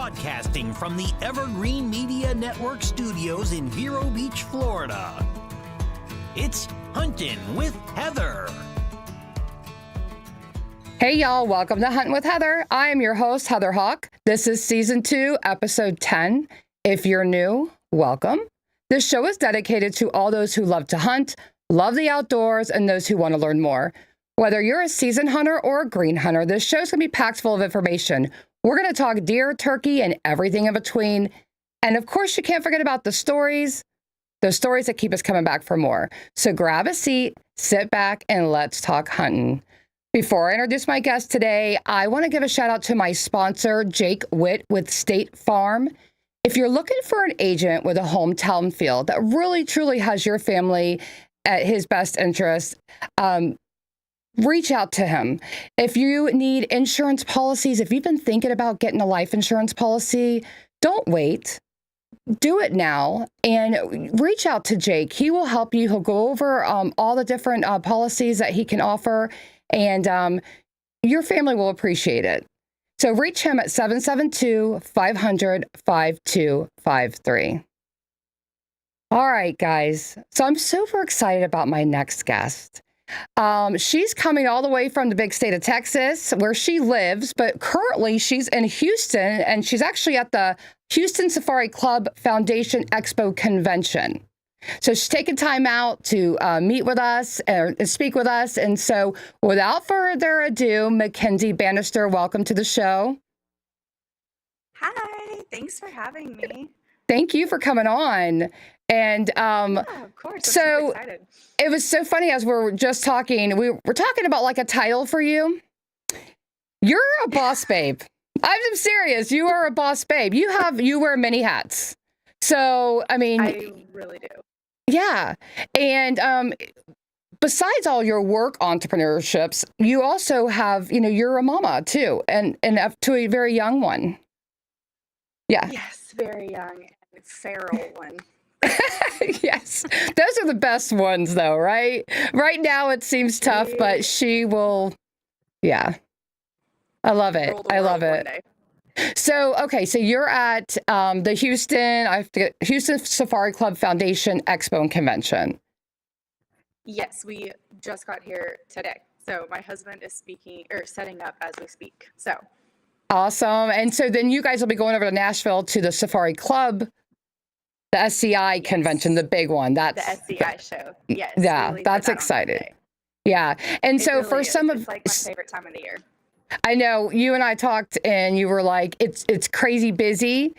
Broadcasting from the Evergreen Media Network studios in Vero Beach, Florida. It's Huntin with Heather. Hey y'all, welcome to Huntin with Heather. I am your host, Heather Hawk. This is season 2, episode 10. If you're new, welcome. This show is dedicated to all those who love to hunt, love the outdoors, and those who want to learn more. Whether you're a seasoned hunter or a green hunter, this show's going to be packed full of information. We're going to talk deer, turkey, and everything in between. And of course, you can't forget about the stories that keep us coming back for more. So grab a seat, sit back, and let's talk hunting. Before I introduce my guest today, I want to give a shout out to my sponsor, Jake Witt with State Farm. If you're looking for an agent with a hometown feel that really, truly has your family at his best interest, reach out to him. If you need insurance policies, if you've been thinking about getting a life insurance policy, don't wait. Do it now and reach out to Jake. He will help you. He'll go over all the different policies that he can offer, and your family will appreciate it. So reach him at 772-500-5253. All right, guys. So I'm super excited about my next guest. She's coming all the way from the big state of Texas, where she lives, but currently she's in Houston, and she's actually at the Houston Safari Club Foundation Expo Convention. So she's taking time out to meet with us and speak with us. And so without further ado, McKenzie Banister, welcome to the show. Hi, thanks for having me. Thank you for coming on. And Yeah, of course. I'm so super excited. it was so funny as we were just talking, we were talking about like a title for you. You're a boss babe. I'm serious. You are a boss babe. You wear many hats. So, I mean, I really do. yeah. And besides all your work entrepreneurships, you also have, you're a mama too, and to a very young one. Yeah. Yes, very young and feral one. Yes. Those are the best ones though, right? Right now it seems tough, but she will. Yeah. I love it. Rule the I love world one it. day. So, okay. So you're at the Houston Safari Club Foundation Expo and Convention. Yes, we just got here today. So my husband is setting up as we speak. So Awesome. And so then you guys will be going over to Nashville to the Safari Club, the SCI convention, the big one. That's the SCI show. Yes. Yeah, we that's leave it out on excited. Monday. Yeah. And It so really for is. some It's of, like my favorite time of the year. I know you and I talked and you were like, it's crazy busy,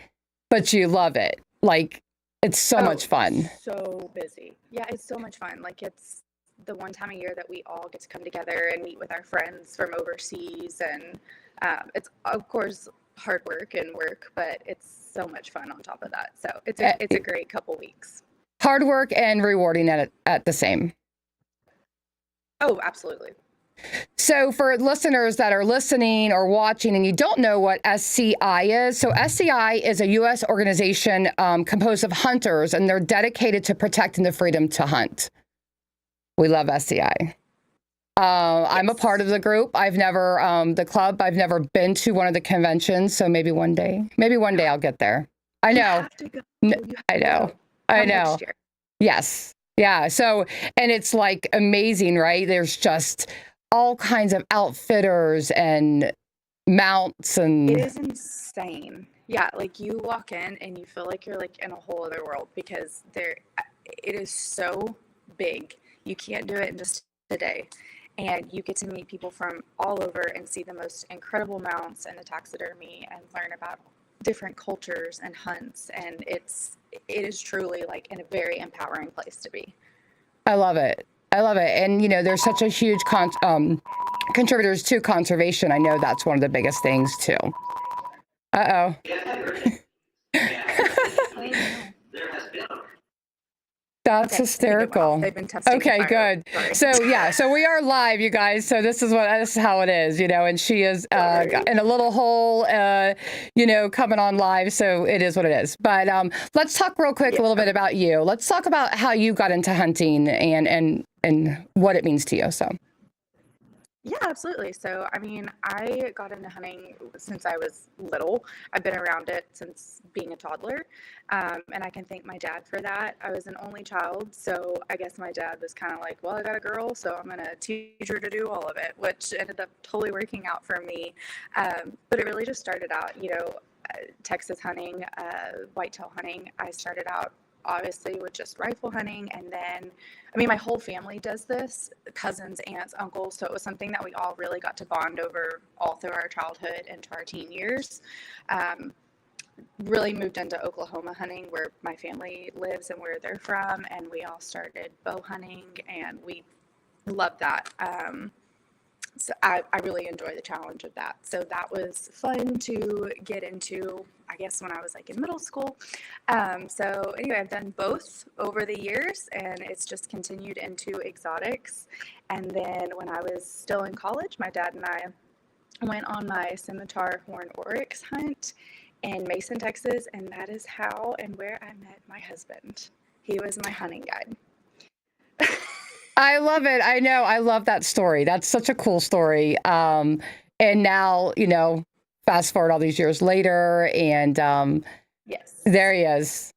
but you love it. Like, it's so much fun. So busy. Yeah, it's so much fun. Like, it's the one time a year that we all get to come together and meet with our friends from overseas. And it's, of course, hard work, but it's so much fun on top of that. So it's a great couple weeks. Hard work and rewarding at the same. Oh, absolutely. So for listeners that are listening or watching and you don't know what SCI is, so SCI is a U.S. organization composed of hunters, and they're dedicated to protecting the freedom to hunt. We love SCI. I'm a part of the group. I've never, the club, I've never been to one of the conventions, so maybe one day I'll get there. I know. You have to go. I know. Come next year. Yes. Yeah. So, and it's like amazing, right? There's just all kinds of outfitters and mounts and It is insane. Yeah, like you walk in and you feel like you're like in a whole other world because it is so big. You can't do it in just a day. And you get to meet people from all over and see the most incredible mounts and the taxidermy and learn about different cultures and hunts. And it is truly like in a very empowering place to be. I love it. And, there's such a huge contributors to conservation. I know that's one of the biggest things too. Uh-oh. That's hysterical. They've been testing Okay, the fire. good. Sorry. So we are live, you guys. So this is how it is, and she is in a little hole, coming on live. So it is what it is. But let's talk real quick a little bit about you. Let's talk about how you got into hunting and what it means to you. So. Yeah, absolutely. So, I mean, I got into hunting since I was little. I've been around it since being a toddler. And I can thank my dad for that. I was an only child. So, I guess my dad was kind of like, well, I got a girl, so I'm going to teach her to do all of it, which ended up totally working out for me. But it really just started out, Texas hunting, whitetail hunting. I started out obviously with just rifle hunting, and then I mean my whole family does this, cousins, aunts, uncles, so it was something that we all really got to bond over all through our childhood into our teen years. Really moved into Oklahoma hunting where my family lives and where they're from, and we all started bow hunting and we loved that. So I really enjoy the challenge of that. So that was fun to get into, I guess, when I was like in middle school. So anyway, I've done both over the years, and it's just continued into exotics. And then when I was still in college, my dad and I went on my scimitar horn oryx hunt in Mason, Texas, and that is how and where I met my husband. He was my hunting guide. I love it. I know. I love that story. That's such a cool story. And now, fast forward all these years later, and Yes. there he is.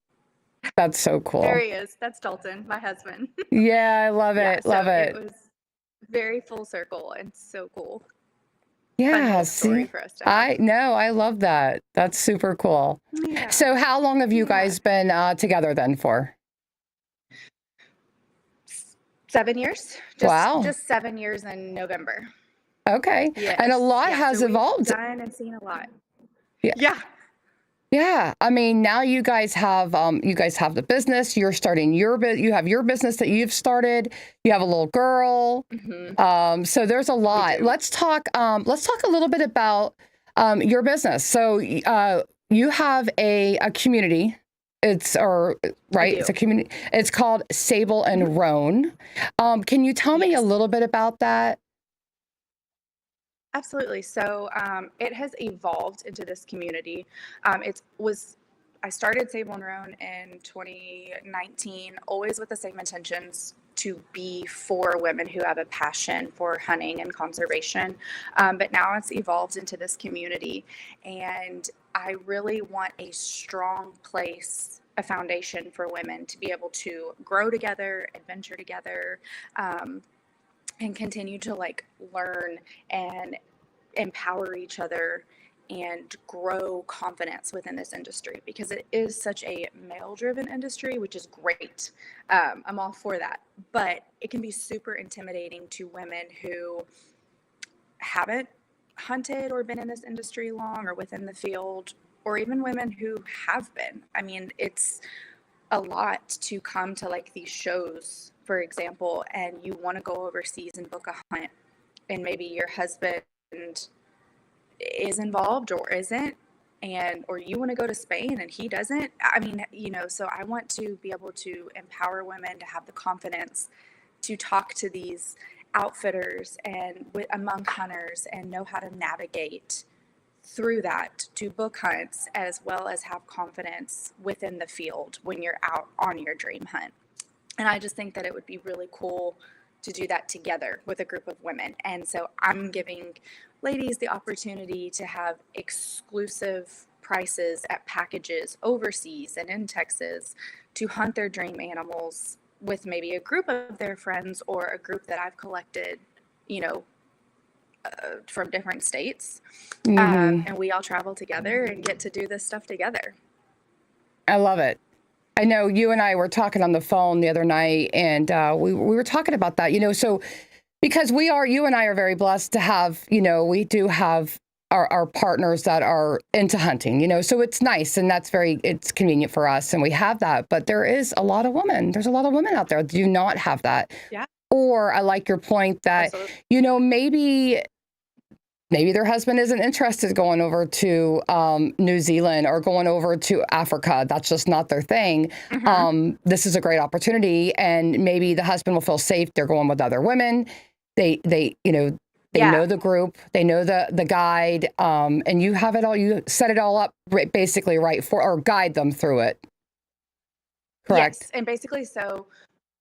That's so cool. There he is. That's Dalton, my husband. Yeah, I love it. So love it. It was very full circle and so cool. Yeah, Story see, for us to have. I know. I love that. That's super cool. Yeah. So how long have you guys been together then for? 7 years. Wow. Just 7 years in November. Okay. Yes. And a lot has so we've evolved. done and seen a lot. Yeah. Yeah. Yeah. I mean, now you guys have the business. You're starting you have your business that you've started. You have a little girl. Mm-hmm. So there's a lot. Let's talk a little bit about your business. So you have a community. It's a community. It's called Sable and Roan. Can you tell me a little bit about that? Absolutely. So it has evolved into this community. I started Sable and Roan in 2019, always with the same intentions to be for women who have a passion for hunting and conservation. But now it's evolved into this community, and I really want a strong place, a foundation for women to be able to grow together, adventure together, and continue to learn and empower each other and grow confidence within this industry, because it is such a male driven industry, which is great. I'm all for that, but it can be super intimidating to women who haven't hunted or been in this industry long or within the field, or even women who have been. I mean, it's a lot to come to these shows, for example, and you want to go overseas and book a hunt, and maybe your husband is involved or isn't, or you want to go to Spain and he doesn't. I mean, so I want to be able to empower women to have the confidence to talk to these outfitters and among hunters and know how to navigate through that to book hunts, as well as have confidence within the field when you're out on your dream hunt. And I just think that it would be really cool to do that together with a group of women. And so I'm giving ladies the opportunity to have exclusive prices at packages overseas and in Texas to hunt their dream animals with maybe a group of their friends or a group that I've collected, from different states. And we all travel together and get to do this stuff together. I love it. I know you and I were talking on the phone the other night, and we were talking about that, so because you and I are very blessed to have, we do have our partners that are into hunting, so it's nice, and it's convenient for us, and we have that. But there's a lot of women out there that do not have that. Yeah. Or I like your point that, Absolutely. maybe their husband isn't interested going over to New Zealand or going over to Africa. That's just not their thing. Mm-hmm. This is a great opportunity, and maybe the husband will feel safe. They're going with other women. They know the group, they know the guide, and you have it all. You set it all up basically right or guide them through it. Correct. Yes, and basically, so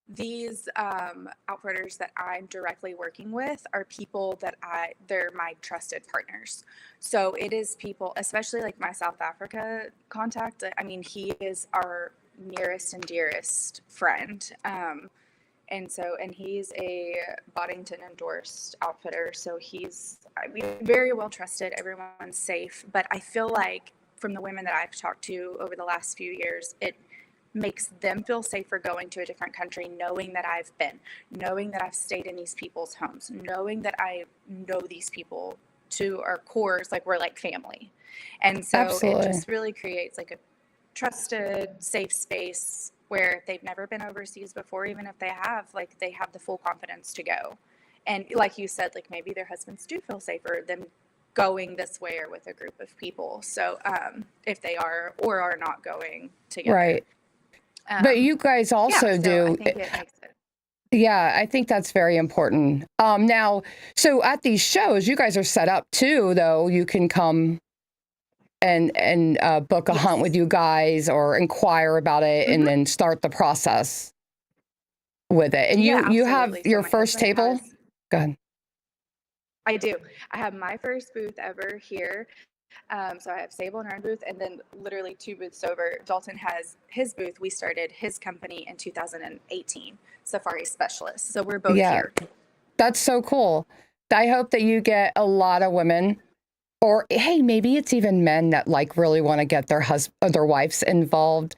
these outfitters that I'm directly working with are people that they're my trusted partners. So it is people, especially like my South Africa contact. I mean, he is our nearest and dearest friend. And he's a Boddington endorsed outfitter. So he's, I mean, very well trusted. Everyone's safe. But I feel like from the women that I've talked to over the last few years, it makes them feel safer going to a different country, knowing that knowing that I've stayed in these people's homes, knowing that I know these people to our cores, like we're like family. And so Absolutely. It just really creates like a trusted, safe space where if they've never been overseas before, even if they have, like they have the full confidence to go. And like you said, like maybe their husbands do feel safer than going this way or with a group of people. So if they are or are not going together. Right. But you guys also do. I think it makes it. Yeah, I think that's very important. Now, so at these shows, you guys are set up too, though. You can come and book a hunt with you guys or inquire about it and then start the process with it. And you have your first table? Go ahead. I do. I have my first booth ever here. So I have Sable and Roan booth, and then literally 2 booths over, Dalton has his booth. We started his company in 2018, Safari Specialist. So we're both here. That's so cool. I hope that you get a lot of women, or hey, maybe it's even men that like really want to get their wives involved.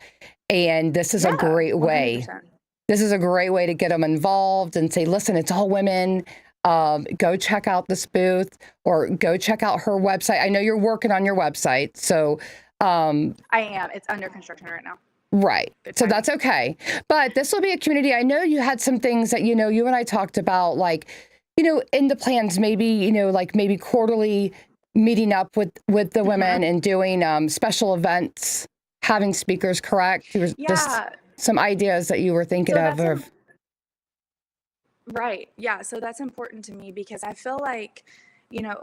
And this is a great way. 100%. This is a great way to get them involved and say, listen, it's all women. Go check out this booth or go check out her website. I know you're working on your website. So I am. It's under construction right now. Right. So that's okay. But this will be a community. I know you had some things that, you and I talked about, like, in the plans, maybe, like maybe quarterly meeting up with the women and doing special events, having speakers, correct? There was just some ideas that you were thinking of. Right. Yeah. So that's important to me because I feel like,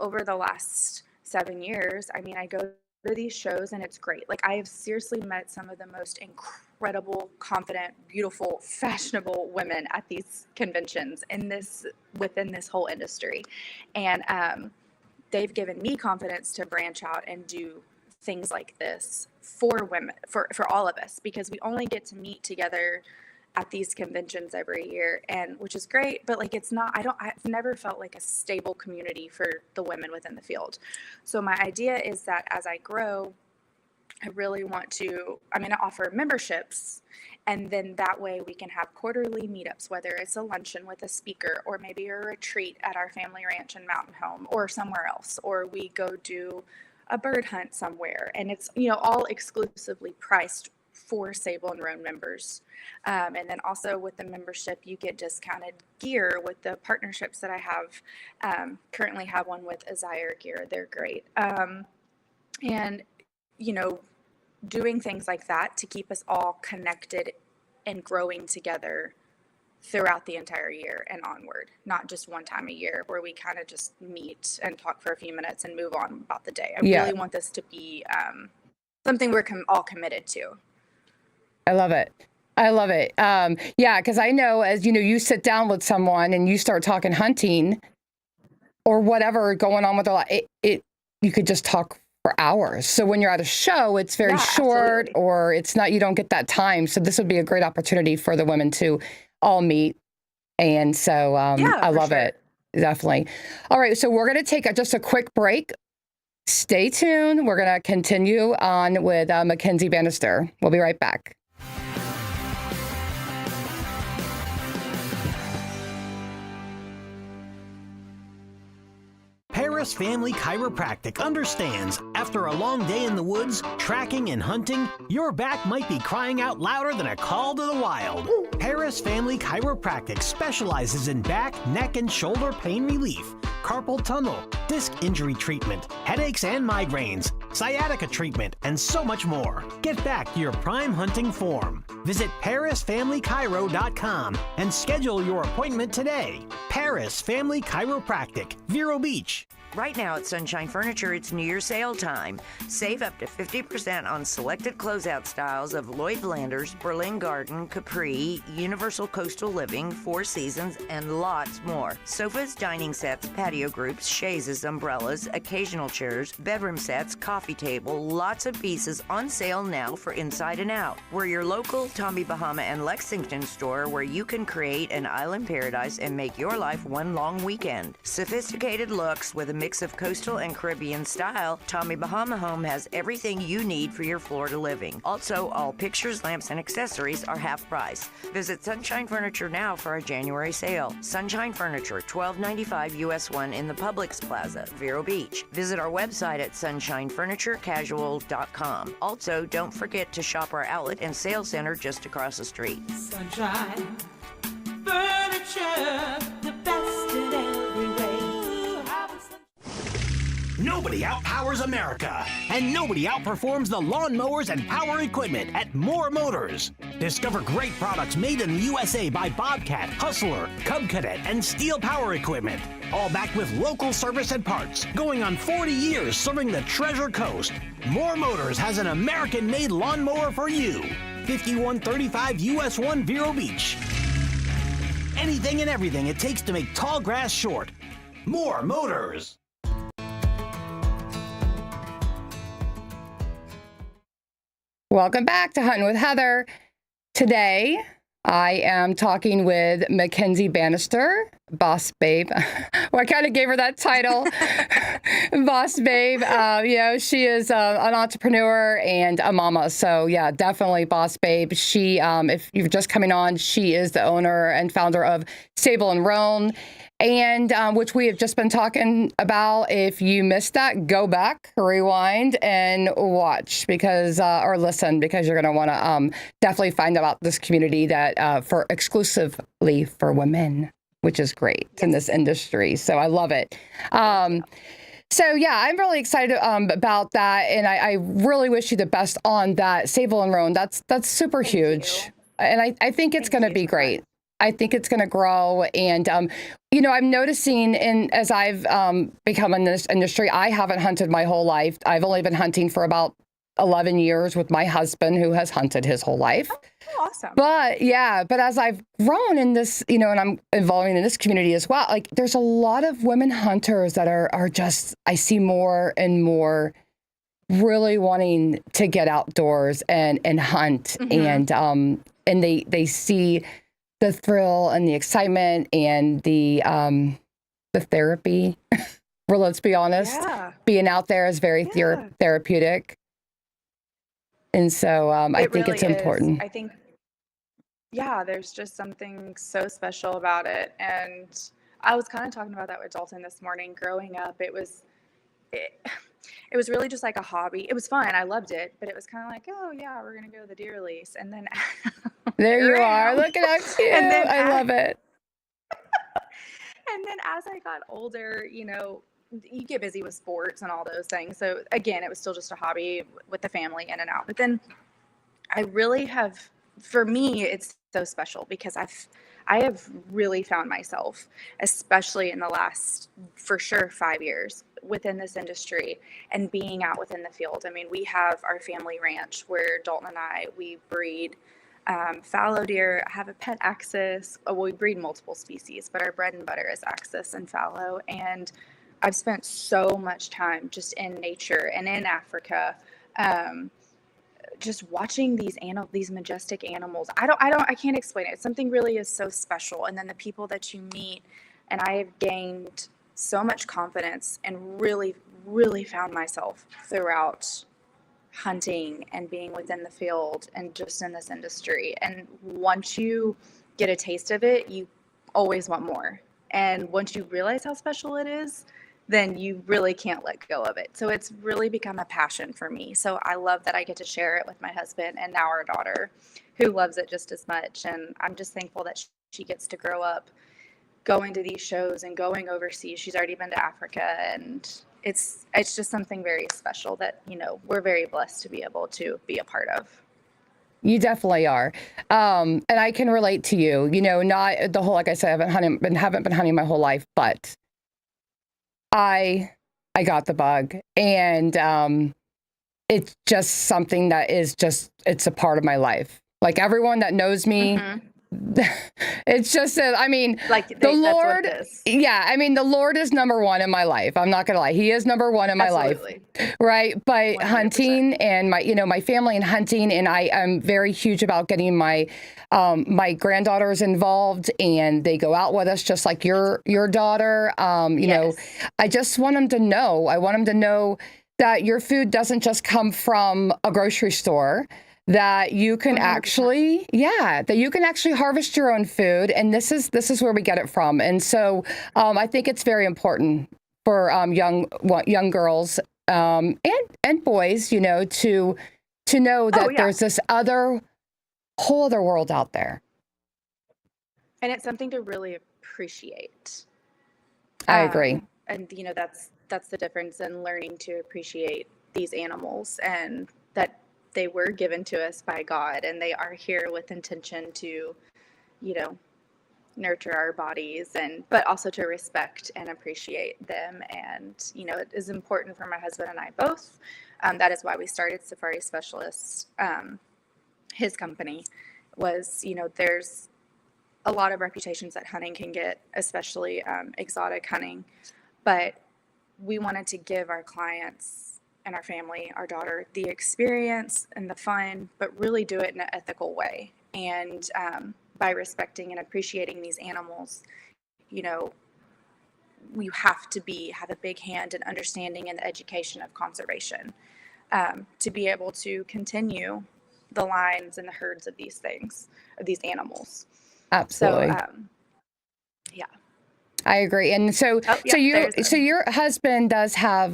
over the last 7 years, I mean, I go to these shows and it's great. Like I have seriously met some of the most incredible, confident, beautiful, fashionable women at these conventions within this whole industry. And they've given me confidence to branch out and do things like this for women, for all of us, because we only get to meet together at these conventions every year, and which is great, but like it's not, I've never felt like a stable community for the women within the field. So my idea is that as I grow, I'm going to offer memberships, and then that way we can have quarterly meetups, whether it's a luncheon with a speaker or maybe a retreat at our family ranch and mountain home or somewhere else, or we go do a bird hunt somewhere, and it's, all exclusively priced for Sable and Roan members. And then also with the membership, you get discounted gear with the partnerships that I have. Currently have one with Azire Gear. They're great. And, doing things like that to keep us all connected and growing together throughout the entire year and onward, not just one time a year where we kind of just meet and talk for a few minutes and move on about the day. I really want this to be something we're all committed to. I love it. Because I know, as you sit down with someone and you start talking hunting or whatever going on with their life, you could just talk for hours. So when you're at a show, it's very short, or it's not, you don't get that time. So this would be a great opportunity for the women to all meet. And so I love it. Definitely. All right. So we're going to take just a quick break. Stay tuned. We're going to continue on with McKenzie Banister. We'll be right back. Paris Family Chiropractic understands after a long day in the woods, tracking and hunting, your back might be crying out louder than a call to the wild. Paris Family Chiropractic specializes in back, neck, and shoulder pain relief, carpal tunnel, disc injury treatment, headaches and migraines, sciatica treatment, and so much more. Get back to your prime hunting form. Visit ParisFamilyChiro.com and schedule your appointment today. Paris Family Chiropractic, Vero Beach. Right now at Sunshine Furniture, it's New Year sale time. Save up to 50% on selected closeout styles of Lloyd Landers, Berlin Garden, Capri, Universal Coastal Living, Four Seasons, and lots more. Sofas, dining sets, patio groups, chaises, umbrellas, occasional chairs, bedroom sets, coffee table, lots of pieces on sale now for inside and out. We're your local Tommy Bahama and Lexington store where you can create an island paradise and make your life one long weekend. Sophisticated looks with a mix of coastal and Caribbean style, Tommy Bahama Home has everything you need for your Florida living. Also, all pictures, lamps, and accessories are half price. Visit Sunshine Furniture now for our January sale. Sunshine Furniture, $12.95 US 1 in the Publix Plaza, Vero Beach. Visit our website at sunshinefurniturecasual.com. Also, don't forget to shop our outlet and sales center just across the street. Sunshine Furniture, the best in every way. Nobody outpowers America, and nobody outperforms the lawnmowers and power equipment at More Motors. Discover great products made in the USA by Bobcat, Hustler, Cub Cadet, and Steel Power Equipment. All backed with local service and parts, going on 40 years serving the Treasure Coast. More Motors has an American-made lawnmower for you. 5135 US 1 Vero Beach. Anything and everything it takes to make tall grass short. More Motors. Welcome back to Huntin' with Heather. Today, I am talking with McKenzie Banister, Boss Babe. Well, I kind of gave her that title, Boss Babe. She is an entrepreneur and a mama. So, yeah, definitely Boss Babe. She, if you're just coming on, she is the owner and founder of Sable and Roan, and which we have just been talking about. If you missed that, go back, rewind, and watch or listen, because you're going to want to definitely find out this community that for exclusively for women, which is great in this industry. So I love it. So yeah, I'm really excited about that, and I really wish you the best on that Sable and Roan. That's super huge, and I think it's going to be great. I think it's going to grow. And, I'm noticing as I've become in this industry, I haven't hunted my whole life. I've only been hunting for about 11 years with my husband, who has hunted his whole life. Oh, awesome. But as I've grown in this, and I'm evolving in this community as well, like there's a lot of women hunters that are just, I see more and more really wanting to get outdoors and hunt. Mm-hmm. And they see the thrill and the excitement and the therapy. Well, let's be honest, being out there is very therapeutic. And so I think it's important. I think, there's just something so special about it. And I was kind of talking about that with Dalton this morning. Growing up, it was really just like a hobby. It was fun. I loved it, but it was kind of like, oh yeah, we're going to go to the deer release. And then there you are. Look at how cute. And then I love it. And then as I got older, you get busy with sports and all those things. So again, it was still just a hobby with the family in and out. But then I really for me, it's so special because I have really found myself, especially in the last, for sure, 5 years within this industry and being out within the field. I mean, we have our family ranch where Dalton and we breed fallow deer. I have a pet axis. We breed multiple species, but our bread and butter is axis and fallow. And I've spent so much time just in nature and in Africa, just watching these majestic animals. I can't explain it. Something really is so special. And then the people that you meet, and I have gained so much confidence and really, really found myself throughout hunting and being within the field and just in this industry. And once you get a taste of it, you always want more. And once you realize how special it is, then you really can't let go of it. So it's really become a passion for me. So I love that I get to share it with my husband and now our daughter, who loves it just as much. And I'm just thankful that she gets to grow up going to these shows and going overseas. She's already been to Africa, and it's just something very special that, we're very blessed to be able to be a part of. You definitely are. And I can relate to you, you know, not the whole, like I said, I haven't been hunting my whole life, but I got the bug, and it's just something that is just, it's a part of my life. Like everyone that knows me, it's just, I mean, Like the that's what Lord, it is. yeah, I mean, the Lord is number one in my life. I'm not gonna lie. He is number one in my Absolutely. life, right? But 100%. hunting and my, you know, my family and hunting, and I am very huge about getting my, my granddaughters involved, and they go out with us just like your daughter. You know, Yes. I just want them to know. I want them to know that your food doesn't just come from a grocery store, that you can 100%. actually, yeah, that you can actually harvest your own food. And this is where we get it from. And so I think it's very important for young girls and boys, you know, to know that yeah. there's this whole other world out there. And it's something to really appreciate. I agree. And you know, that's the difference in learning to appreciate these animals, and that they were given to us by God, and they are here with intention to, you know, nurture our bodies, and but also to respect and appreciate them. And you know, it is important for my husband and I both. That is why we started Safari Specialists. His company was, you know, there's a lot of reputations that hunting can get, especially exotic hunting, but we wanted to give our clients and our family, our daughter, the experience and the fun, but really do it in an ethical way. And by respecting and appreciating these animals, you know, you have to have a big hand in understanding and the education of conservation to be able to continue the lines and the herds of these things, of these animals. Absolutely. So, yeah. I agree. And so, so your husband does have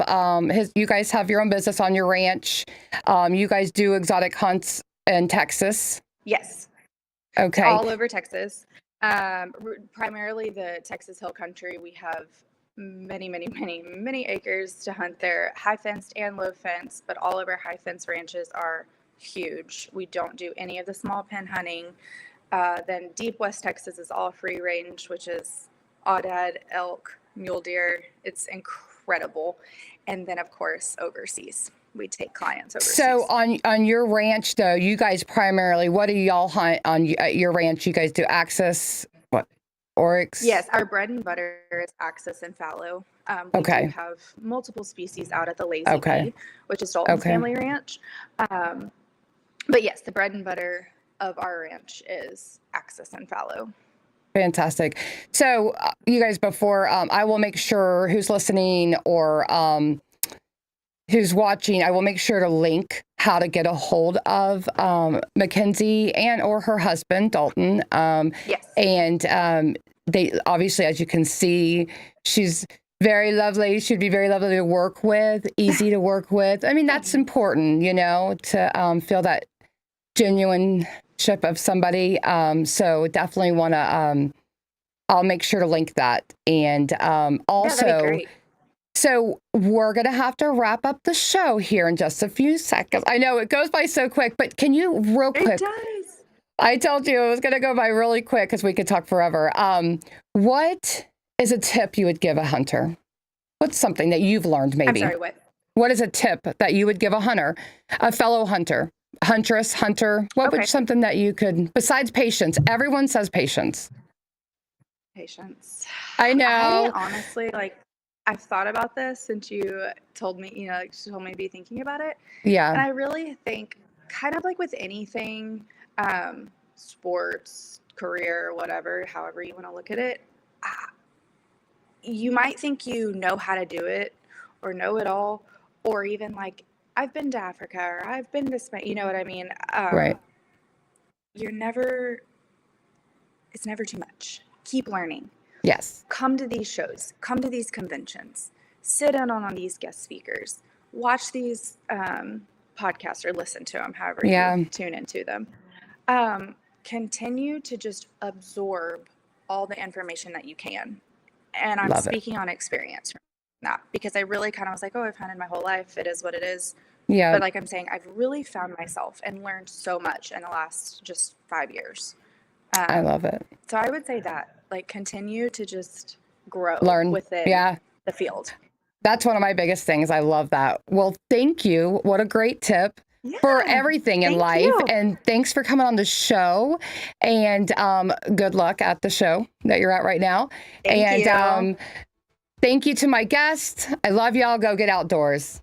you guys have your own business on your ranch. You guys do exotic hunts in Texas. Yes. Okay. All over Texas. Primarily the Texas Hill Country. We have many acres to hunt there, high fenced and low fenced, but all of our high fence ranches are huge. We don't do any of the small pen hunting. Then deep West Texas is all free range, which is aoudad, elk, mule deer. It's incredible. And then, of course, overseas. We take clients overseas. So on your ranch, though, you guys primarily, what do y'all hunt at your ranch? You guys do axis, what, oryx? Yes, our bread and butter is axis and fallow. We do have multiple species out at the Lazy Bee, which is Dalton's family ranch. But yes, the bread and butter of our ranch is axis and fallow. Fantastic. So you guys, before I will make sure who's listening or who's watching, I will make sure to link how to get a hold of McKenzie and or her husband, Dalton. Yes. And they obviously, as you can see, she's very lovely. She'd be very lovely to work with, easy to work with. I mean, that's important, you know, to feel that genuine ship of somebody. So definitely want to, I'll make sure to link that. And also, that'd be great. So we're going to have to wrap up the show here in just a few seconds. I know it goes by so quick, but can you real quick? It does. I told you it was going to go by really quick because we could talk forever. What is a tip you would give a hunter? What's something that you've learned maybe? I'm sorry, what? What is a tip that you would give a hunter, a fellow hunter, huntress, hunter? What would something that you could, besides patience? Everyone says patience. Patience. I know. I honestly, I've thought about this since you told me, you told me to be thinking about it. Yeah. And I really think, kind of like with anything, sports, career, whatever, however you want to look at it, you might think you know how to do it or know it all, or even I've been to Africa or I've been to Spain, you know what I mean? Right. It's never too much. Keep learning. Yes. Come to these shows, come to these conventions, sit in on these guest speakers, watch these podcasts or listen to them, however you tune into them. Continue to just absorb all the information that you can. And I'm speaking on experience now, because I really kind of was like, oh, I've hunted my whole life. It is what it is. Yeah. But like I'm saying, I've really found myself and learned so much in the last just 5 years. I love it. So I would say that, like, continue to just grow Learn. within Yeah. the field. That's one of my biggest things. I love that. Well, thank you. What a great tip for Yeah, everything in thank life. you. And thanks for coming on the show. And good luck at the show that you're at right now. Thank and you. Thank you to my guests. I love y'all. Go get outdoors.